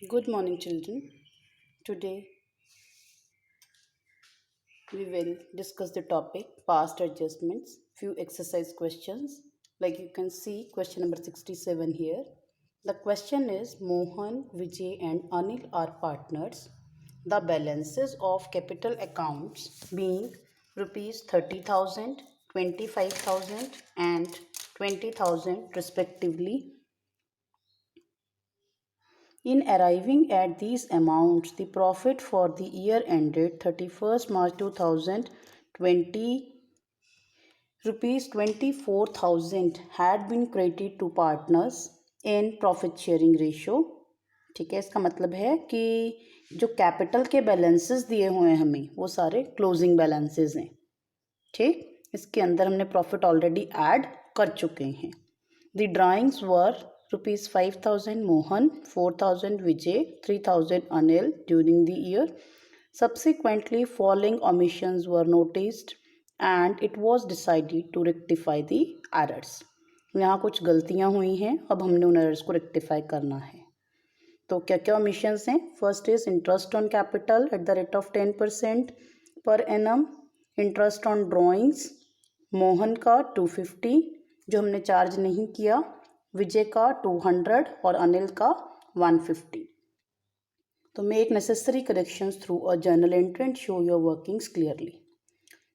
Good morning, children. Today we will discuss the topic past adjustments, few exercise questions. Like you can see, question number 67 here. The question is Mohan, Vijay, and Anil are partners. The balances of capital accounts being rupees 30,000, 25,000, and 20,000 respectively. In arriving at these amounts, the profit for the year ended 31st March 2020 rupees 24,000 had been credited to partners in profit sharing ratio. ठीक है, इसका मतलब है कि जो capital के balances दिए हुए हैं हमें वो सारे क्लोजिंग बैलेंसेस हैं. ठीक, इसके अंदर हमने प्रॉफिट ऑलरेडी ऐड कर चुके हैं. The drawings were rupees 5,000 Mohan, 4,000 Vijay, 3,000 Anil during the year. Subsequently, following omissions were noticed and it was decided to rectify the errors. यहाँ कुछ गलतियाँ हुई हैं, अब हमने उन एरर्स को रेक्टिफाई करना है. तो क्या क्या omissions हैं? First is interest on capital at the rate of 10% per annum. Interest on drawings Mohan का 250 जो हमने चार्ज नहीं किया, विजय का 200 और अनिल का 150. तो make necessary corrections through a journal entry and show your workings clearly.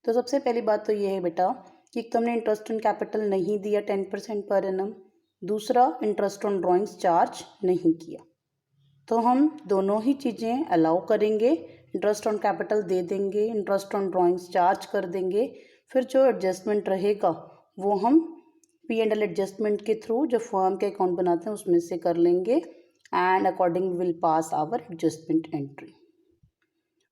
तो सबसे पहली बात तो ये है बेटा कि तुमने इंटरेस्ट ऑन कैपिटल नहीं दिया 10% पर एनम. दूसरा, इंटरेस्ट ऑन ड्राइंग्स चार्ज नहीं किया. तो हम दोनों ही चीज़ें अलाउ करेंगे. इंटरेस्ट ऑन कैपिटल दे देंगे, इंटरेस्ट ऑन ड्राइंग्स चार्ज कर देंगे. फिर जो एडजस्टमेंट रहेगा वो हम P&L एडजस्टमेंट के थ्रू जो फर्म के अकाउंट बनाते हैं उसमें से कर लेंगे and according will pass our adjustment entry.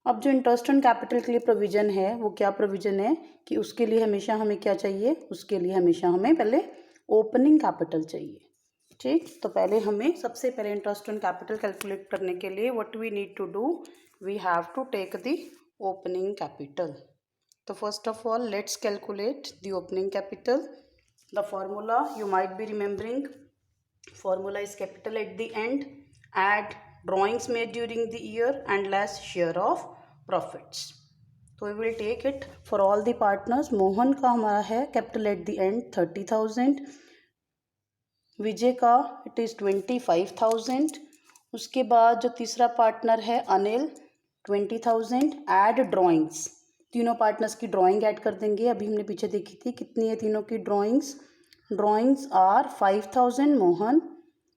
अब जो इंटरेस्ट ऑन कैपिटल के लिए प्रोविज़न है वो क्या प्रोविज़न है कि उसके लिए हमेशा हमें क्या चाहिए, उसके लिए हमेशा हमें पहले ओपनिंग कैपिटल चाहिए. ठीक, तो पहले हमें सबसे पहले इंटरेस्ट ऑन कैपिटल कैलकुलेट करने के लिए what we need to do, we have to take the opening capital. तो first of all let's calculate the opening capital. The formula you might be remembering, formula is capital at the end, add drawings made during the year and less share of profits. So we will take it for all the partners. Mohan का हमारा है capital at the end 30,000, विजय का it is 25,000. उसके बाद जो तीसरा partner है Anil 20,000. add drawings, तीनों पार्टनर्स की ड्राइंग ऐड कर देंगे. अभी हमने पीछे देखी थी कितनी है तीनों की drawings are 5,000 Mohan,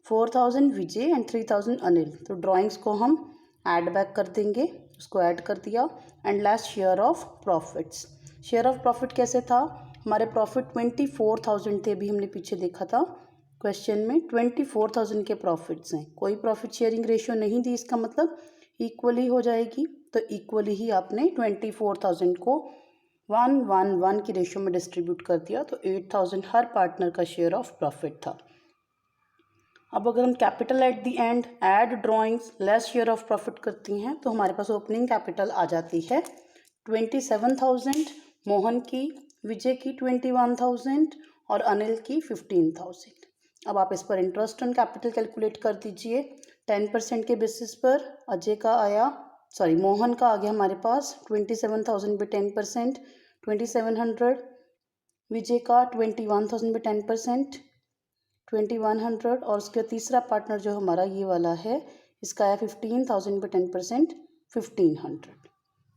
4,000 Vijay and 3,000 Anil. तो ड्राइंग्स को हम ऐड बैक कर देंगे, उसको ऐड कर दिया. And last share of profits. Share of profit कैसे था, हमारे प्रॉफिट 24,000 थे. अभी हमने पीछे देखा था क्वेश्चन में 24,000 के प्रॉफिट्स हैं. कोई प्रॉफिट शेयरिंग रेशियो नहीं दी, इसका मतलब इक्वली हो जाएगी. तो इक्वली ही आपने 24,000 को 1-1-1 की रेशियो में डिस्ट्रीब्यूट कर दिया. तो 8,000 हर पार्टनर का शेयर ऑफ प्रॉफिट था. अब अगर हम capital at the end add drawings less share of profit करती हैं तो हमारे पास ओपनिंग कैपिटल आ जाती है 27,000 मोहन की, विजय की 21,000 और अनिल की 15,000. अब आप इस पर इंटरेस्ट ऑन कैपिटल कैलकुलेट कर दीजिए 10% के बेसिस पर. अजय का आया मोहन का आ गया हमारे पास 27,000 पे 10%, 2,700. विजय का 21,000 पे 10%, 2,100. और उसका तीसरा पार्टनर जो हमारा ये वाला है इसका आया 15,000 पे 10%, 1,500.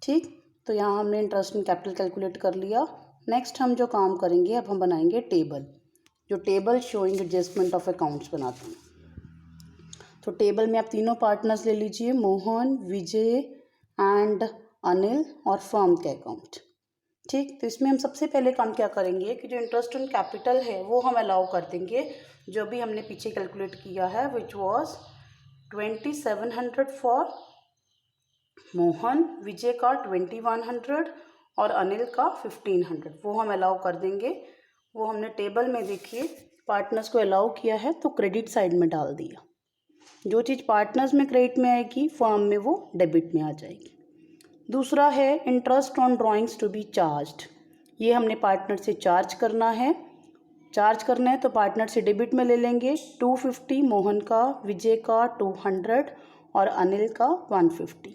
ठीक, तो यहाँ हमने इंटरेस्ट इन कैपिटल कैलकुलेट कर लिया. नेक्स्ट हम जो काम करेंगे, अब हम बनाएंगे टेबल. जो table showing adjustment of accounts बनाते हैं. तो टेबल में आप तीनों पार्टनर्स ले लीजिए, मोहन, विजय एंड अनिल और फर्म के अकाउंट. ठीक, तो इसमें हम सबसे पहले काम क्या करेंगे कि जो इंटरेस्ट ऑन कैपिटल है वो हम अलाउ कर देंगे जो भी हमने पीछे कैलकुलेट किया है, विच वॉज 2,700 फॉर मोहन, विजय का 2,100 और अनिल का 1,500. वो हम अलाउ कर देंगे. वो हमने टेबल में देखिए पार्टनर्स को अलाउ किया है तो क्रेडिट साइड में डाल दिया. जो चीज़ पार्टनर्स में क्रेडिट में आएगी फर्म में वो डेबिट में आ जाएगी. दूसरा है interest on drawings to be charged. ये हमने पार्टनर से चार्ज करना है. तो पार्टनर से डेबिट में ले लेंगे 250 मोहन का, विजय का 200 और अनिल का 150।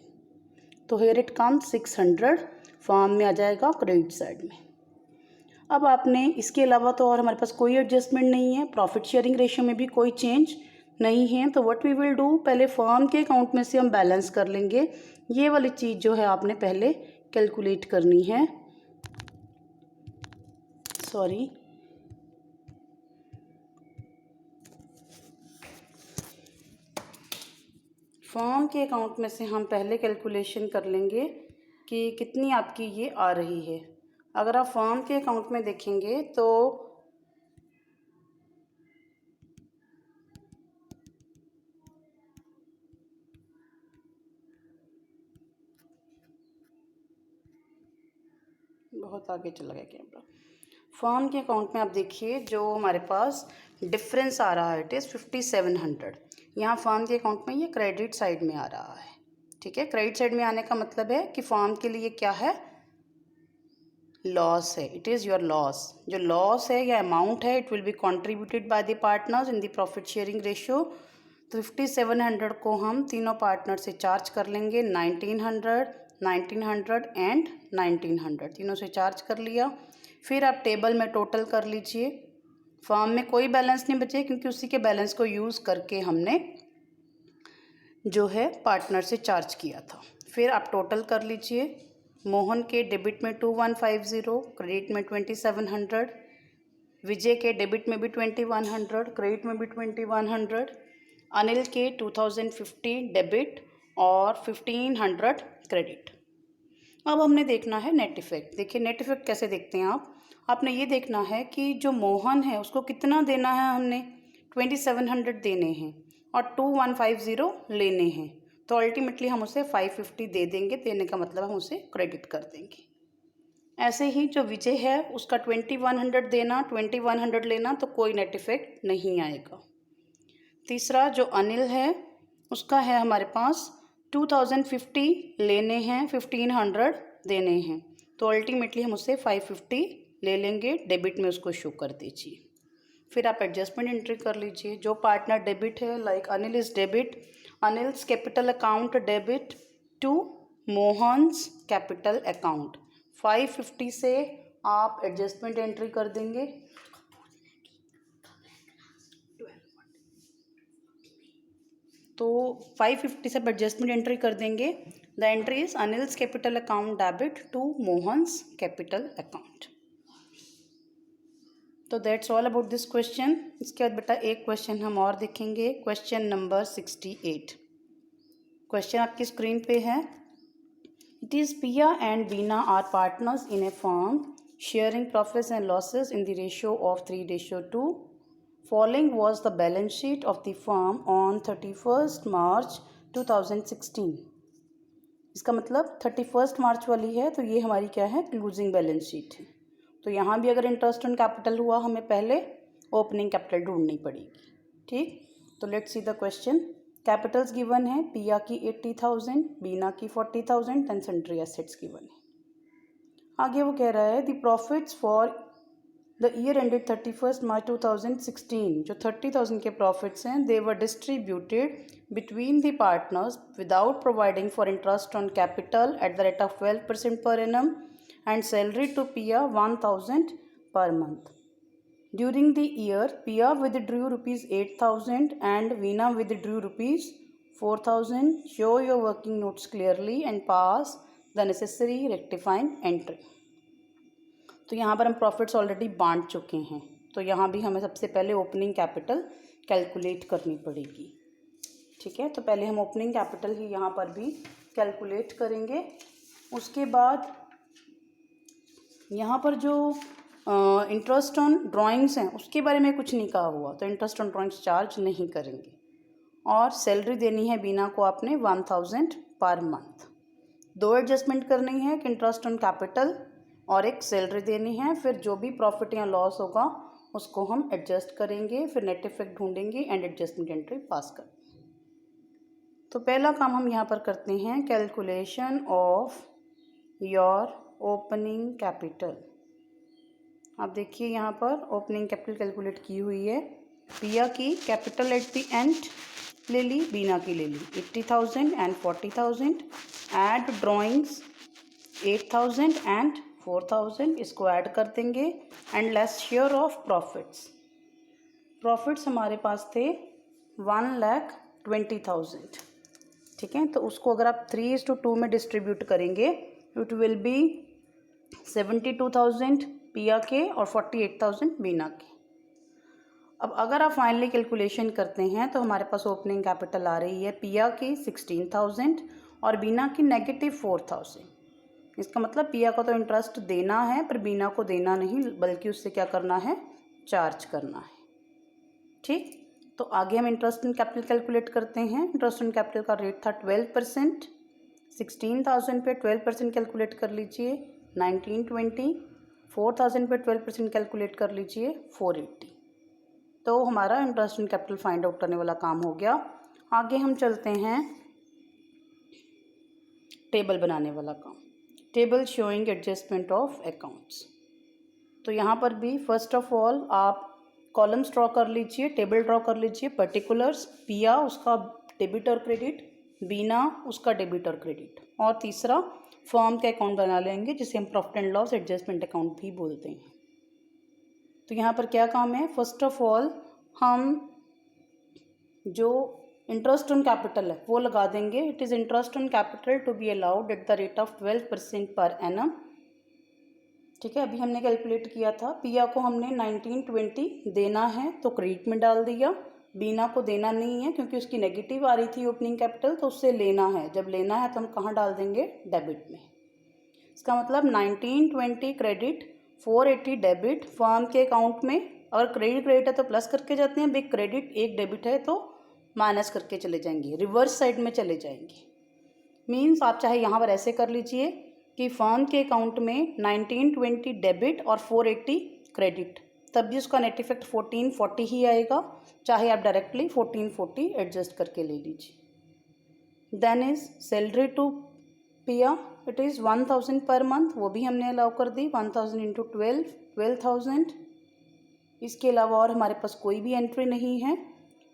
तो हेयर इट कम 600 फॉर्म में आ जाएगा क्रेडिट साइड में। अब आपने इसके अलावा तो और हमारे पास कोई एडजस्टमेंट नहीं है, प्रॉफिट शेयरिंग रेशियो में भी कोई चेंज नहीं है। तो व्हाट वी विल डू, पहले फर्म के अकाउंट में से हम बैलेंस कर लेंगे। ये वाली चीज़ जो है आपने पहले कैलकुलेट करनी है। सॉरी, फर्म के अकाउंट में से हम पहले कैलकुलेशन कर लेंगे कि कितनी आपकी ये आ रही है। अगर आप फर्म के अकाउंट में देखेंगे तो बहुत आगे चला गया कैमरा। फर्म के अकाउंट में आप देखिए जो हमारे पास डिफरेंस आ रहा है इट इज़ 5700। यहाँ फर्म के अकाउंट में ये क्रेडिट साइड में आ रहा है। ठीक है, क्रेडिट साइड में आने का मतलब है कि फर्म के लिए क्या है, लॉस है। It is your loss. जो लॉस है या अमाउंट है it will be contributed by the partners in the profit sharing ratio. तो 5700 को हम तीनों पार्टनर से चार्ज कर लेंगे, 1900, 1900 एंड 1900 तीनों से चार्ज कर लिया। फिर आप टेबल में टोटल कर लीजिए। फर्म में कोई बैलेंस नहीं बचे क्योंकि उसी के बैलेंस को यूज़ करके हमने जो है पार्टनर से चार्ज किया था। फिर आप टोटल कर लीजिए। मोहन के डेबिट में 2150, क्रेडिट में 2700, विजय के डेबिट में भी 2100, क्रेडिट में भी 2100, अनिल के 2050 डेबिट और 1500 क्रेडिट। अब हमने देखना है नेट इफ़ेक्ट। देखिए नेट इफ़ेक्ट कैसे देखते हैं आपने ये देखना है कि जो मोहन है उसको कितना देना है, हमने 2700 देने हैं और 2150 लेने हैं। तो अल्टीमेटली हम उसे 550 दे देंगे। देने का मतलब हम उसे क्रेडिट कर देंगे। ऐसे ही जो विजय है उसका 2100 देना, 2100 लेना, तो कोई नेट इफ़ेक्ट नहीं आएगा। तीसरा जो अनिल है उसका है हमारे पास 2050 लेने हैं, 1500 देने हैं। तो अल्टीमेटली हम उसे 550 ले लेंगे। डेबिट में उसको शो कर दीजिए। फिर आप एडजस्टमेंट एंट्री कर लीजिए। जो पार्टनर डेबिट है, like Anil is debit, Anil's capital account debit to Mohan's capital account. 550 से आप एडजस्टमेंट एंट्री कर देंगे। तो 550 से एडजस्टमेंट एंट्री कर देंगे। The entry is Anil's capital account debit to Mohan's capital account. तो that's all about this question. इसके बाद बेटा एक क्वेश्चन हम और देखेंगे, क्वेश्चन नंबर 68। क्वेश्चन आपकी स्क्रीन पे है। It is Piya and Bina are partners in a firm sharing profits and losses in the ratio of 3:2। Following was the balance sheet of the firm on 31st March 2016। इसका मतलब 31 मार्च वाली है, तो ये हमारी क्या है, क्लोजिंग बैलेंस शीट है। तो यहाँ भी अगर इंटरेस्ट ऑन कैपिटल हुआ हमें पहले ओपनिंग कैपिटल ढूंढनी पड़ेगी। ठीक, तो let's see the question. Capitals given है, पिया की 80,000, बीना की 40,000 एंड सन्ड्री एसेट्स गिवन है। आगे वो कह रहा है the profits for the year ended 31st March 2016। जो 30,000 के प्रॉफिट्स हैं they were distributed between the partners without providing for interest on capital at the rate of 12% per annum and salary to Piya 1000 per month. During the year Piya withdrew rupees 8,000 and Veena withdrew rupees 4,000. Show your working notes clearly and pass the necessary rectifying entry। तो यहाँ पर हम profits already बांट चुके हैं, तो यहाँ भी हमें सबसे पहले ओपनिंग कैपिटल कैलकुलेट करनी पड़ेगी। ठीक है, तो पहले हम ओपनिंग कैपिटल ही यहाँ पर भी कैलकुलेट करेंगे। उसके बाद यहाँ पर जो इंटरेस्ट ऑन ड्राइंग्स हैं उसके बारे में कुछ नहीं कहा हुआ, तो इंटरेस्ट ऑन ड्राइंग्स चार्ज नहीं करेंगे। और सैलरी देनी है बीना को आपने 1000 पर मंथ। दो एडजस्टमेंट करनी है कि इंटरेस्ट ऑन कैपिटल और एक सैलरी देनी है। फिर जो भी प्रॉफिट या लॉस होगा उसको हम एडजस्ट करेंगे, फिर नेट इफेक्ट ढूंढेंगे एंड एडजस्टमेंट एंट्री पास कर। तो पहला काम हम यहाँ पर करते हैं, calculation of your opening capital. आप देखिए यहाँ पर ओपनिंग कैपिटल कैलकुलेट की हुई है। पिया की कैपिटल एट द एंड ले ली, बीना की ले ली 80,000 एंड 40,000। ऐड ड्राइंग्स 8,000 एंड 4,000, इसको ऐड कर देंगे and less share of profits. Profits हमारे पास थे 1,20,000। ठीक है, तो उसको अगर आप 3:2 में डिस्ट्रीब्यूट करेंगे इट विल बी 72,000 पिया के और 48,000 बीना के। अब अगर आप फाइनली कैलकुलेशन करते हैं तो हमारे पास ओपनिंग कैपिटल आ रही है पिया की 16,000 और बीना की -4,000। इसका मतलब पिया को तो इंटरेस्ट देना है पर बीना को देना नहीं, बल्कि उससे क्या करना है, चार्ज करना है। ठीक, तो आगे हम इंटरेस्ट इन कैपिटल कैलकुलेट करते हैं। इंटरेस्ट इन कैपिटल का रेट था 12%। 16,000 पे 12% कैलकुलेट कर लीजिए 1920। 4,000 पे 12% कैलकुलेट कर लीजिए 480। तो हमारा interest in capital find out करने वाला काम हो गया। आगे हम चलते हैं टेबल बनाने वाला काम। Table showing adjustment of accounts. तो यहाँ पर भी फर्स्ट ऑफ ऑल आप कॉलम्स ड्रॉ कर लीजिए, टेबल ड्रॉ कर लीजिए। पर्टिकुलर्स, पिया उसका डेबिट और क्रेडिट, बीना उसका डेबिट और क्रेडिट, और तीसरा फर्म का अकाउंट बना लेंगे जिसे हम profit and loss adjustment account भी बोलते हैं। तो यहाँ पर क्या काम है, फर्स्ट ऑफ ऑल हम जो इंटरेस्ट ऑन कैपिटल है वो लगा देंगे। It is interest on capital to be allowed at the rate of 12% per annum. ठीक है, अभी हमने कैलकुलेट किया था, पिया को हमने 1920 देना है तो क्रेडिट में डाल दिया, बीना को देना नहीं है क्योंकि उसकी नेगेटिव आ रही थी ओपनिंग कैपिटल, तो उससे लेना है। जब लेना है तो हम कहाँ डाल देंगे, डेबिट में। इसका मतलब 1920 क्रेडिट, 480 डेबिट फर्म के अकाउंट में। अगर क्रेडिट है तो प्लस करके जाते हैं, बिग क्रेडिट एक डेबिट है तो माइनस करके चले जाएंगे, रिवर्स साइड में चले जाएंगे। मीन्स आप चाहे यहाँ पर ऐसे कर लीजिए कि फर्म के अकाउंट में 1920 डेबिट और 480 क्रेडिट, तब भी उसका नेट इफेक्ट 1440 ही आएगा, चाहे आप डायरेक्टली 1440 एडजस्ट करके ले लीजिए। देन इज सैलरी टू पिया, इट इज़ 1,000 पर मंथ, वो भी हमने अलाउ कर दी। 1,000 इंटू 12, 12,000। इसके अलावा और हमारे पास कोई भी एंट्री नहीं है,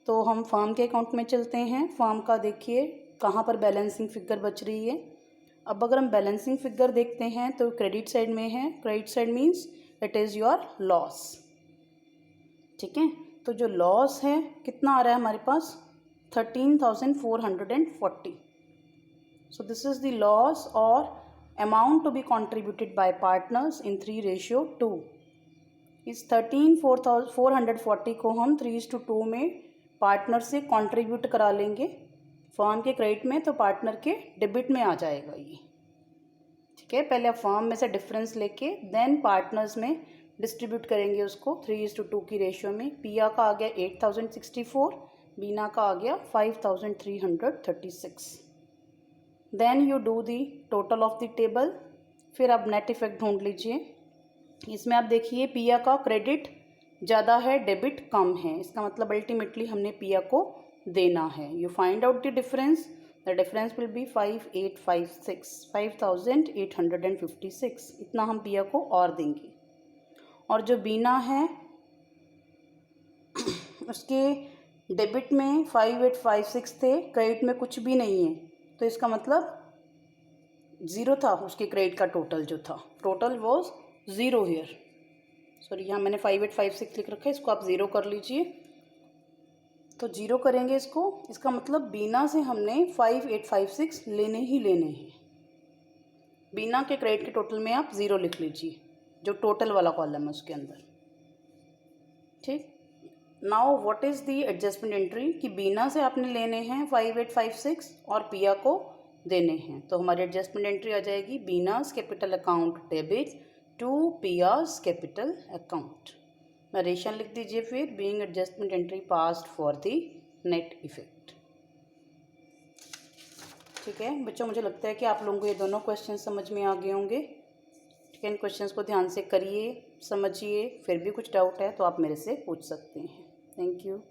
तो हम फर्म के अकाउंट में चलते हैं। फर्म का देखिए कहाँ पर बैलेंसिंग फिगर बच रही है। अब अगर हम बैलेंसिंग फिगर देखते हैं तो क्रेडिट साइड में है। Credit side means it is your loss. ठीक है, तो जो लॉस है कितना आ रहा है हमारे पास, 13,440। So this is the loss और amount to be contributed by partners in 3:2। इस 13,440 को हम 3:2 में पार्टनर से कंट्रीब्यूट करा लेंगे। फर्म के क्रेडिट में तो पार्टनर के डेबिट में आ जाएगा ये। ठीक है, पहले आप फर्म में से डिफरेंस लेके देन पार्टनर्स में डिस्ट्रीब्यूट करेंगे उसको 3:2 की रेशियो में। पिया का आ गया 8,064, बीना का आ गया 5,336। Then you do the total of the table. फिर आप नेट इफेक्ट ढूंढ लीजिए। इसमें आप देखिए पिया का क्रेडिट ज़्यादा है, डेबिट कम है, इसका मतलब अल्टीमेटली हमने पिया को देना है। You find out the difference, the difference will be 5,856 इतना हम पिया को और देंगे। और जो बीना है उसके डेबिट में 5,856 थे, क्रेडिट में कुछ भी नहीं है, तो इसका मतलब ज़ीरो था उसके क्रेडिट का टोटल जो था, total was zero here. Sorry, यहाँ मैंने 5,856 लिख रखा है, इसको आप ज़ीरो कर लीजिए। तो ज़ीरो करेंगे इसको, इसका मतलब बीना से हमने 5,856 लेने ही लेने हैं। बीना के क्रेडिट के टोटल में आप ज़ीरो लिख लीजिए, जो टोटल वाला कॉलम है उसके अंदर। ठीक, now what is the adjustment entry, कि बीना से आपने लेने हैं 5,856 और पिया को देने हैं। तो हमारी एडजस्टमेंट एंट्री आ जाएगी बीनास कैपिटल अकाउंट डेबिट टू पियास कैपिटल अकाउंट। नरेशन लिख दीजिए फिर, being adjustment entry passed for the net effect. ठीक है बच्चों, मुझे लगता है कि आप लोगों को ये दोनों क्वेश्चन समझ में आ गए होंगे। ठीक है, इन क्वेश्चंस को ध्यान से करिए, समझिए, फिर भी कुछ डाउट है तो आप मेरे से पूछ सकते हैं। Thank you.